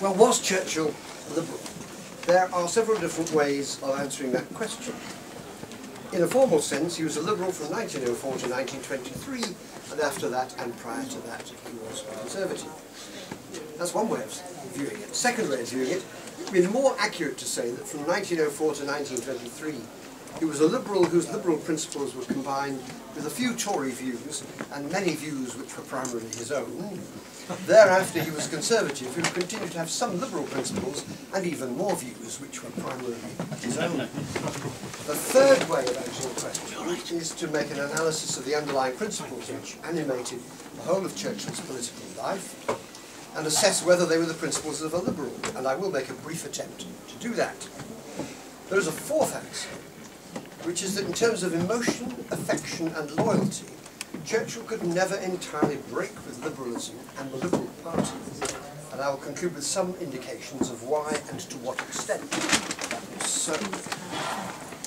Well, was Churchill liberal? There are several different ways of answering that question. In a formal sense, he was a liberal from 1904 to 1923, and after that, and prior to that, he was a conservative. That's one way of viewing it. Second way of viewing it, it would be more accurate to say that from 1904 to 1923, he was a liberal whose liberal principles were combined with a few Tory views and many views which were primarily his own. Thereafter he was conservative, who continued to have some liberal principles and even more views which were primarily his own. The third way of answering the question is to make an analysis of the underlying principles which animated the whole of Churchill's political life and assess whether they were the principles of a liberal, and I will make a brief attempt to do that. There is a fourth answer, which is that in terms of emotion, affection and loyalty, Churchill could never entirely break with liberalism and the Liberal Party, and I will conclude with some indications of why and to what extent that was so.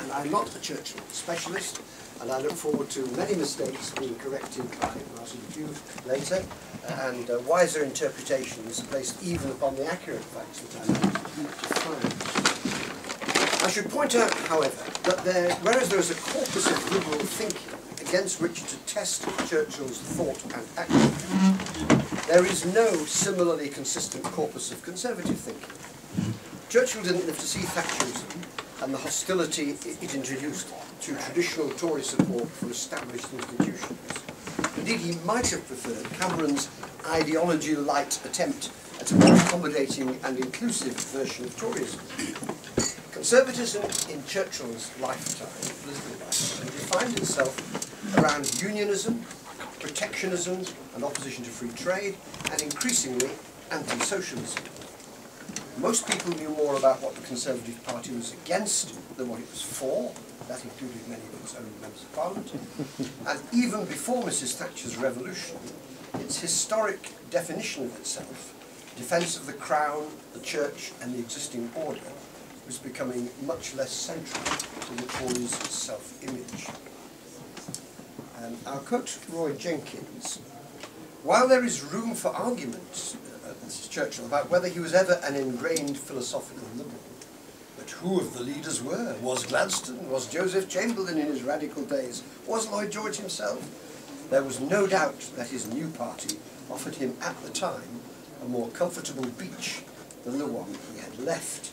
And I'm not a Churchill specialist, and I look forward to many mistakes being corrected by Martin Dew later, and wiser interpretations based even upon the accurate facts that I managed to find. I should point out, however, that whereas there is a corpus of liberal thinking against which to test Churchill's thought and action, there is no similarly consistent corpus of conservative thinking. Churchill didn't live to see Thatcherism and the hostility it introduced to traditional Tory support for established institutions. Indeed, he might have preferred Cameron's ideology-light attempt at a more accommodating and inclusive version of Toryism. Conservatism in Churchill's lifetime, political lifetime, defined itself around unionism, protectionism and opposition to free trade, and increasingly anti-socialism. Most people knew more about what the Conservative Party was against than what it was for. That included many of its own members of Parliament. And even before Mrs. Thatcher's revolution, its historic definition of itself, defence of the Crown, the Church and the existing order, was becoming much less central to the Tories' self-image. I'll quote Roy Jenkins. While there is room for argument, this is Churchill, about whether he was ever an ingrained philosophical liberal, but who of the leaders were? Was Gladstone? Was Joseph Chamberlain in his radical days? Was Lloyd George himself? There was no doubt that his new party offered him at the time a more comfortable beach than the one he had left.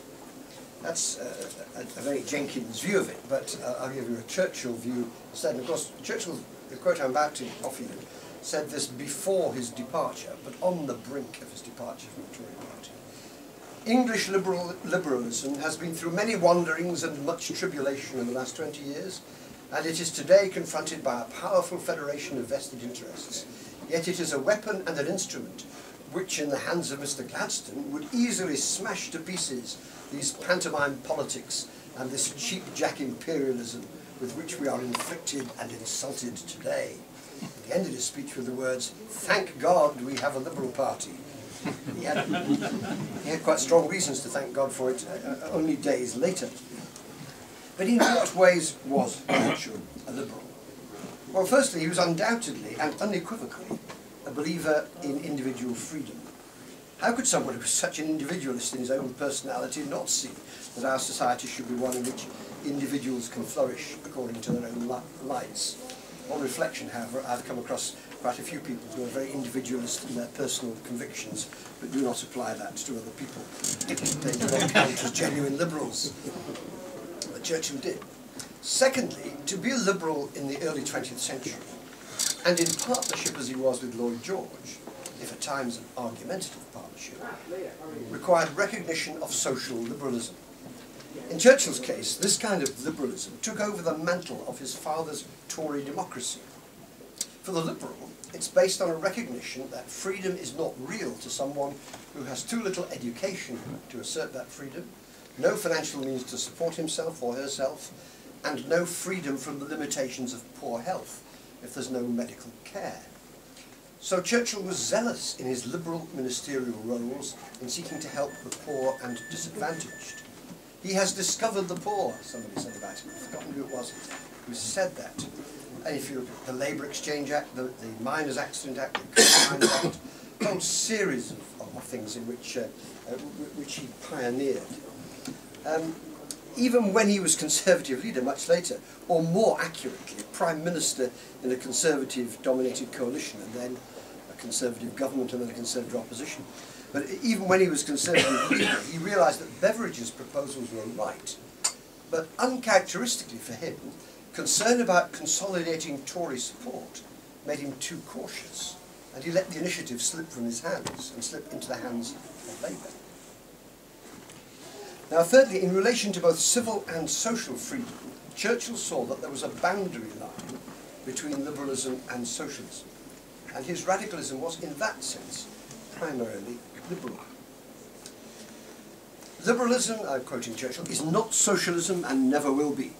That's a very Jenkins view of it, but I'll give you a Churchill view instead. And of course, Churchill, the quote I'm about to offer you, said this before his departure, but on the brink of his departure from the Tory party. English liberalism has been through many wanderings and much tribulation in the last 20 years, and it is today confronted by a powerful federation of vested interests. Yet it is a weapon and an instrument which, in the hands of Mr. Gladstone, would easily smash to pieces these pantomime politics and this cheap-jack imperialism with which we are inflicted and insulted today. He ended his speech with the words, "Thank God we have a Liberal Party." He had quite strong reasons to thank God for it only days later. But in what ways was Churchill a liberal? Well, firstly, he was undoubtedly and unequivocally a believer in individual freedom. How could someone who was such an individualist in his own personality not see that our society should be one in which individuals can flourish according to their own lights? On reflection, however, I've come across quite a few people who are very individualist in their personal convictions, but do not apply that to other people. They do not count as genuine liberals. But Churchill did. Secondly, to be a liberal in the early 20th century, and in partnership as he was with Lloyd George, if at times an argumentative partnership, required recognition of social liberalism. In Churchill's case, this kind of liberalism took over the mantle of his father's Tory democracy. For the liberal, it's based on a recognition that freedom is not real to someone who has too little education to assert that freedom, no financial means to support himself or herself, and no freedom from the limitations of poor health if there's no medical care. So Churchill was zealous in his liberal ministerial roles in seeking to help the poor and disadvantaged. He has discovered the poor, somebody said about him. I've forgotten who it was who said that. And if you look at the Labour Exchange Act, the Miners' Accident Act, the Coal Mines Act, a whole series of things in which he pioneered. Even when he was Conservative leader much later, or more accurately, Prime Minister in a Conservative-dominated coalition, and then a Conservative government and then a Conservative opposition. But even when he was Conservative leader, he realised that Beveridge's proposals were right. But uncharacteristically for him, concern about consolidating Tory support made him too cautious, and he let the initiative slip from his hands and slip into the hands of Labour. Now thirdly, in relation to both civil and social freedom, Churchill saw that there was a boundary line between liberalism and socialism, and his radicalism was in that sense primarily liberal. Liberalism, I'm quoting Churchill, is not socialism and never will be.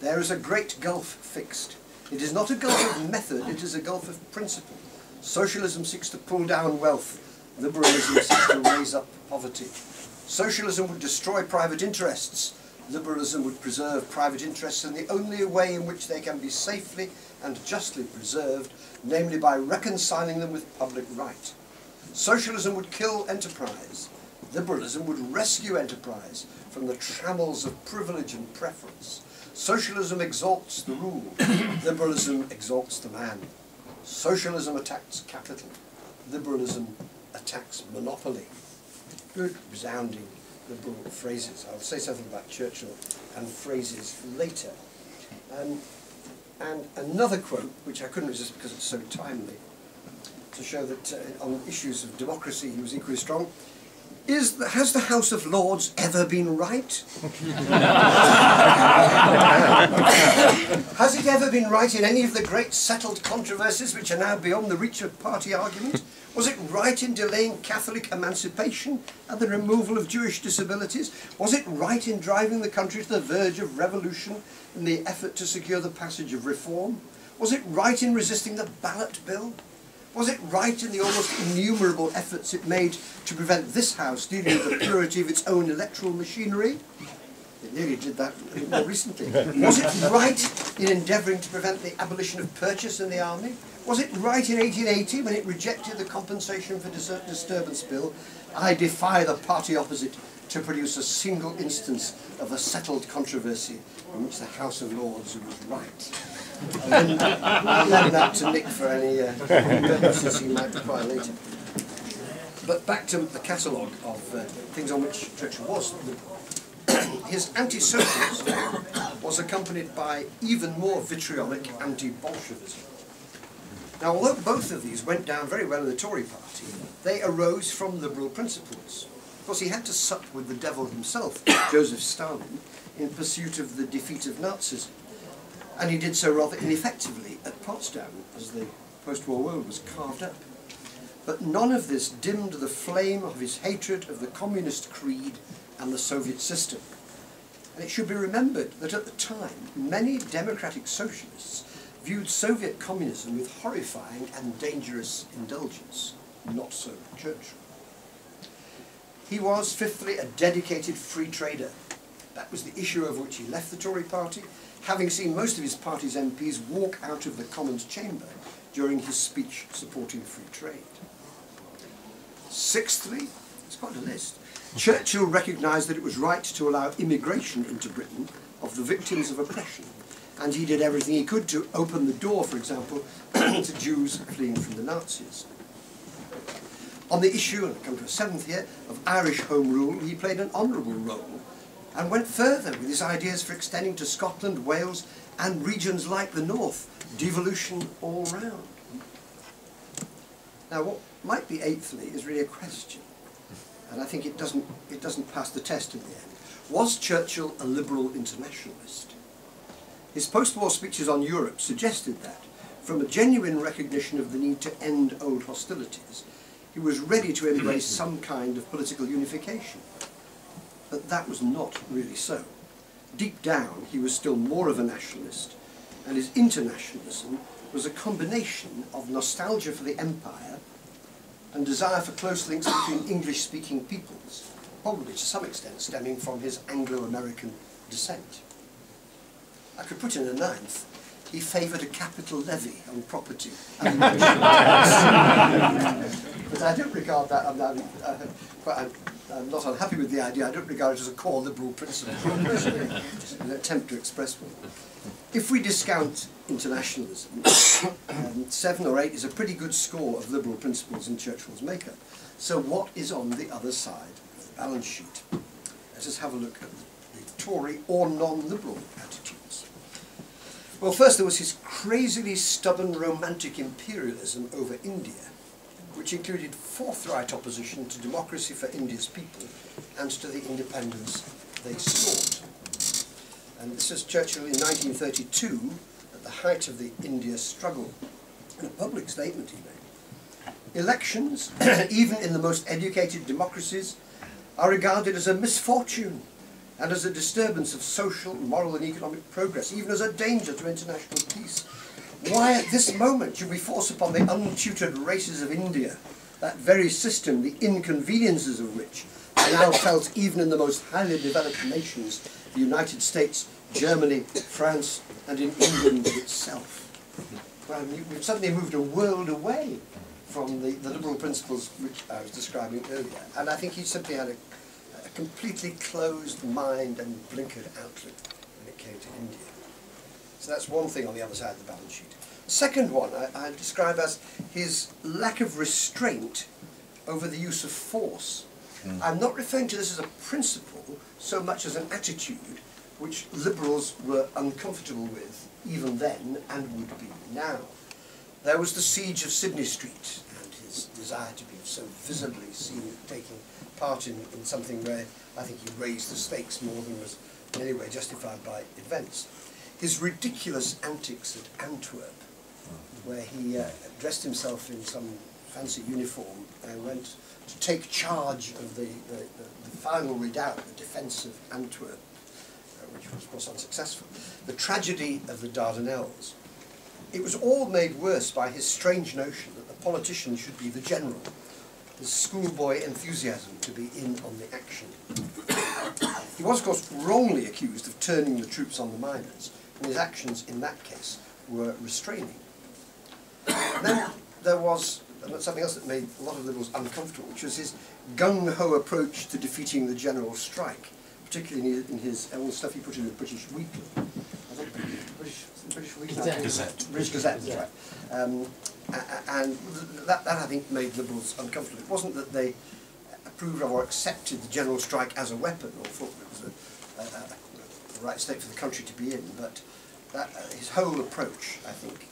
There is a great gulf fixed. It is not a gulf of method, it is a gulf of principle. Socialism seeks to pull down wealth, liberalism seeks to raise up poverty. Socialism would destroy private interests, liberalism would preserve private interests in the only way in which they can be safely and justly preserved, namely by reconciling them with public right. Socialism would kill enterprise, liberalism would rescue enterprise from the trammels of privilege and preference. Socialism exalts the rule, liberalism exalts the man. Socialism attacks capital, liberalism attacks monopoly. Good, resounding liberal phrases. I'll say something about Churchill and phrases later. And another quote, which I couldn't resist because it's so timely, to show that on issues of democracy he was equally strong, has the House of Lords ever been right? Has it ever been right in any of the great settled controversies which are now beyond the reach of party argument? Was it right in delaying Catholic emancipation and the removal of Jewish disabilities? Was it right in driving the country to the verge of revolution in the effort to secure the passage of reform? Was it right in resisting the ballot bill? Was it right in the almost innumerable efforts it made to prevent this House dealing with the purity of its own electoral machinery? It nearly did that more recently. Was it right in endeavouring to prevent the abolition of purchase in the army? Was it right in 1880 when it rejected the compensation for disturbance bill? I defy the party opposite to produce a single instance of a settled controversy in which the House of Lords was right. I'll lend that to Nick for any purposes he might require later. But back to the catalogue of things on which Churchill was liberal. His anti-socialism was accompanied by even more vitriolic anti-Bolshevism. Now, although both of these went down very well in the Tory party, they arose from liberal principles. Of course, he had to sup with the devil himself, Joseph Stalin, in pursuit of the defeat of Nazism. And he did so rather ineffectively at Potsdam as the post-war world was carved up. But none of this dimmed the flame of his hatred of the communist creed and the Soviet system. And it should be remembered that at the time, many democratic socialists viewed Soviet communism with horrifying and dangerous indulgence. Not so Churchill. He was, fifthly, a dedicated free trader. That was the issue over which he left the Tory party, having seen most of his party's MPs walk out of the Commons chamber during his speech supporting free trade. Sixthly, it's quite a list, Churchill recognised that it was right to allow immigration into Britain of the victims of oppression, and he did everything he could to open the door, for example, to Jews fleeing from the Nazis. On the issue, and I'll come to a seventh here, of Irish Home Rule, he played an honourable role and went further with his ideas for extending to Scotland, Wales and regions like the North, devolution all round. Now what might be eighthly is really a question, and I think it doesn't pass the test in the end. Was Churchill a liberal internationalist? His post-war speeches on Europe suggested that, from a genuine recognition of the need to end old hostilities, he was ready to embrace some kind of political unification. But that was not really so. Deep down, he was still more of a nationalist, and his internationalism was a combination of nostalgia for the empire and desire for close links between English-speaking peoples, probably to some extent stemming from his Anglo-American descent. I could put in a ninth. he favoured a capital levy on property. But I don't regard that, I'm not unhappy with the idea, I don't regard it as a core liberal principle. Just an attempt to express one. If we discount internationalism, 7 or 8 is a pretty good score of liberal principles in Churchill's makeup. So what is on the other side of the balance sheet? Let us have a look at the Tory or non-liberal attitudes. Well, first there was his crazily stubborn romantic imperialism over India, which included forthright opposition to democracy for India's people and to the independence they sought. And this is Churchill in 1932, at the height of the India struggle, in a public statement he made. Elections, even in the most educated democracies, are regarded as a misfortune and as a disturbance of social, moral and economic progress, even as a danger to international peace. Why at this moment should we force upon the untutored races of India that very system, the inconveniences of which are now felt even in the most highly developed nations, the United States, Germany, France and in England itself? Well, we've suddenly moved a world away from the liberal principles which I was describing earlier, and I think he simply had a completely closed mind and blinkered outlook when it came to India. So that's one thing on the other side of the balance sheet. The second one I describe as his lack of restraint over the use of force. I'm not referring to this as a principle so much as an attitude which liberals were uncomfortable with even then and would be now. There was the siege of Sydney Street and his desire to be so visibly seen taking part in something where I think he raised the stakes more than was in any way justified by events. His ridiculous antics at Antwerp, where he dressed himself in some fancy uniform and went to take charge of the final redoubt, the defence of Antwerp, which was of course unsuccessful. The tragedy of the Dardanelles. It was all made worse by his strange notion that the politician should be the general, his schoolboy enthusiasm to be in on the action. He was of course wrongly accused of turning the troops on the miners, and his actions in that case were restraining. And then there was something else that made a lot of liberals uncomfortable, which was his gung-ho approach to defeating the general strike, particularly in his stuff he put in the British Weekly. I think British Weekly? Gazette. British Gazette, that's right. And that I think made liberals uncomfortable. It wasn't that they approved of or accepted the general strike as a weapon or thought it was the right state for the country to be in, but that, his whole approach, I think,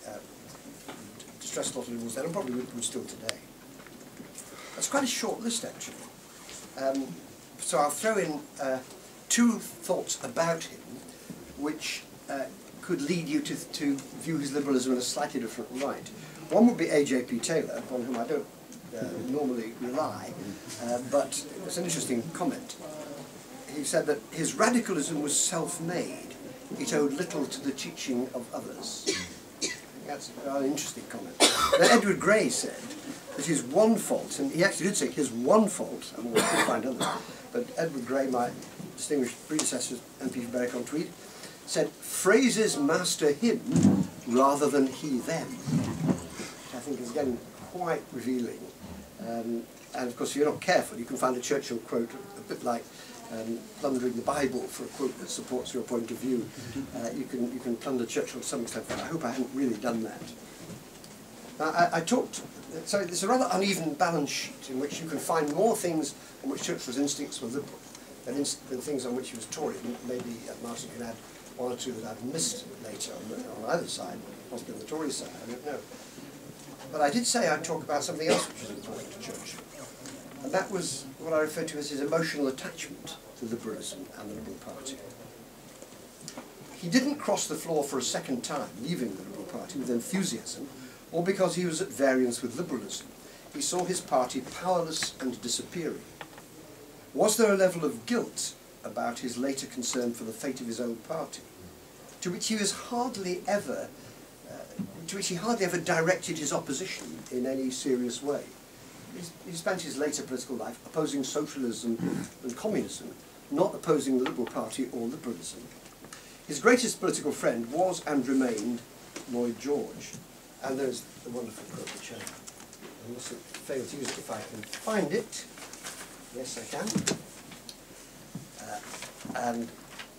distressed a lot of liberals then and probably would still today. That's quite a short list actually. So I'll throw in 2 thoughts about him which could lead you to view his liberalism in a slightly different light. One would be A.J.P. Taylor, upon whom I don't normally rely, but it's an interesting comment. He said that his radicalism was self-made. It owed little to the teaching of others. That's an interesting comment. Now, Edward Grey said that his one fault, and he actually did say his one fault, I mean, we could find others, but Edward Grey, my distinguished predecessor, MP for Berwick-on-Tweed, said, phrases master him rather than he them. Which I think is, again, quite revealing. And of course, if you're not careful, you can find a Churchill quote a bit like plundering the Bible for a quote that supports your point of view. You can plunder Churchill to some extent. I hope I hadn't really done that. Now, I talked, so it's a rather uneven balance sheet in which you can find more things on which Churchill's instincts were liberal than things on which he was Tory. Maybe Martin can add 1 or 2 that I've missed later on either side, possibly on the Tory side, I don't know. But I did say I'd talk about something else which is important to Churchill. And that was what I referred to as his emotional attachment to liberalism and the Liberal Party. He didn't cross the floor for a second time, leaving the Liberal Party with enthusiasm, or because he was at variance with liberalism. He saw his party powerless and disappearing. Was there a level of guilt about his later concern for the fate of his own party, to which he hardly ever directed his opposition in any serious way? He spent his later political life opposing socialism and communism, not opposing the Liberal Party or liberalism. His greatest political friend was and remained Lloyd George, and there's the wonderful quote which I mustn't fail to use it if I can find it. Yes, I can. And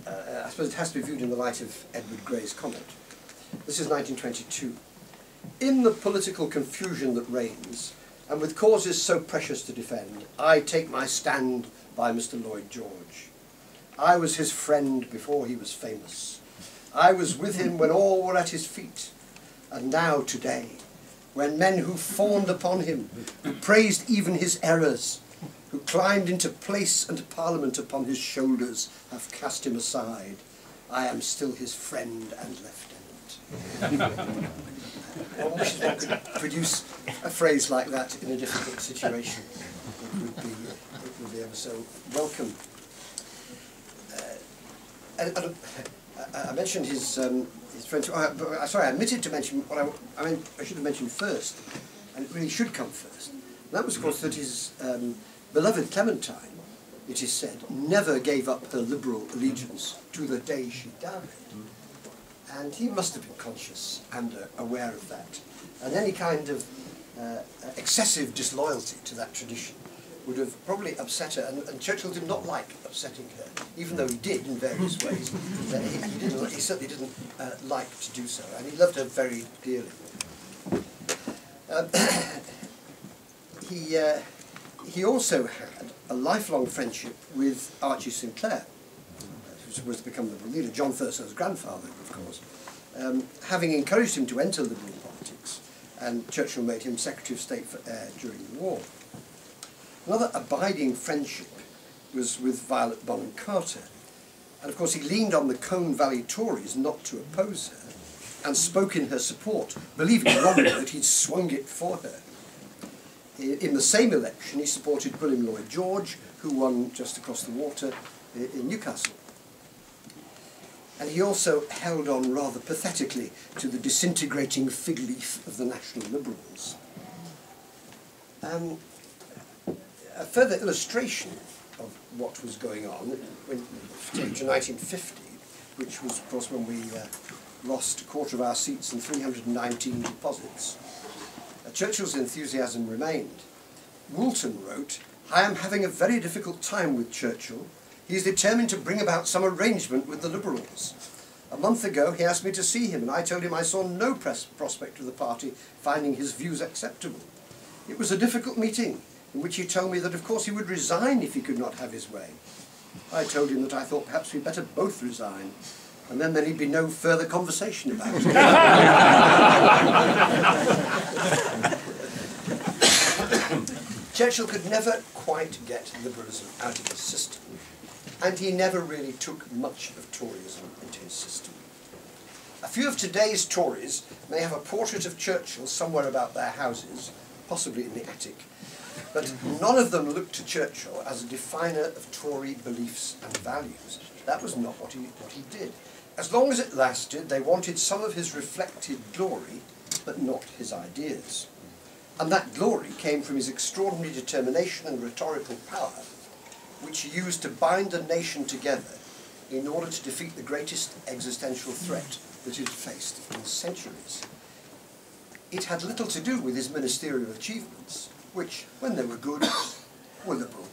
I suppose it has to be viewed in the light of Edward Gray's comment. This is 1922. In the political confusion that reigns, and with causes so precious to defend, I take my stand by Mr. Lloyd George. I was his friend before he was famous. I was with him when all were at his feet. And now today, when men who fawned upon him, who praised even his errors, who climbed into place and parliament upon his shoulders, have cast him aside, I am still his friend and lieutenant. One wishes one could produce a phrase like that in a difficult situation. It would be ever so welcome. I mentioned his friend. Sorry, I omitted to mention what I should have mentioned first, and it really should come first. And that was, of course, that his beloved Clementine, it is said, never gave up her liberal allegiance to the day she died. And he must have been conscious and aware of that. And any kind of excessive disloyalty to that tradition would have probably upset her, and Churchill did not like upsetting her, even though he did in various ways. He certainly didn't like to do so, and he loved her very dearly. He also had a lifelong friendship with Archie Sinclair, who was to become the leader, John Thurston's grandfather, of course, having encouraged him to enter liberal politics, and Churchill made him Secretary of State for Air during the war. Another abiding friendship was with Violet Bonham Carter, and of course he leaned on the Colne Valley Tories not to oppose her, and spoke in her support, believing wrongly that he'd swung it for her. In the same election he supported William Lloyd George, who won just across the water in Newcastle. And he also held on rather pathetically to the disintegrating fig leaf of the National Liberals. A further illustration of what was going on, when to 1950, which was, of course, when we lost a quarter of our seats and 319 deposits. Churchill's enthusiasm remained. Woolton wrote, "I am having a very difficult time with Churchill. He is determined to bring about some arrangement with the Liberals. A month ago he asked me to see him, and I told him I saw no prospect of the party finding his views acceptable. It was a difficult meeting, in which he told me that of course he would resign if he could not have his way. I told him that I thought perhaps we'd better both resign, and then there'd be no further conversation about it." Churchill could never quite get liberalism out of his system, and he never really took much of Toryism into his system. A few of today's Tories may have a portrait of Churchill somewhere about their houses, possibly in the attic, but none of them looked to Churchill as a definer of Tory beliefs and values. That was not what he did. As long as it lasted, they wanted some of his reflected glory, but not his ideas. And that glory came from his extraordinary determination and rhetorical power, which he used to bind the nation together in order to defeat the greatest existential threat that it had faced in centuries. It had little to do with his ministerial achievements, which, when they were good, were liberal.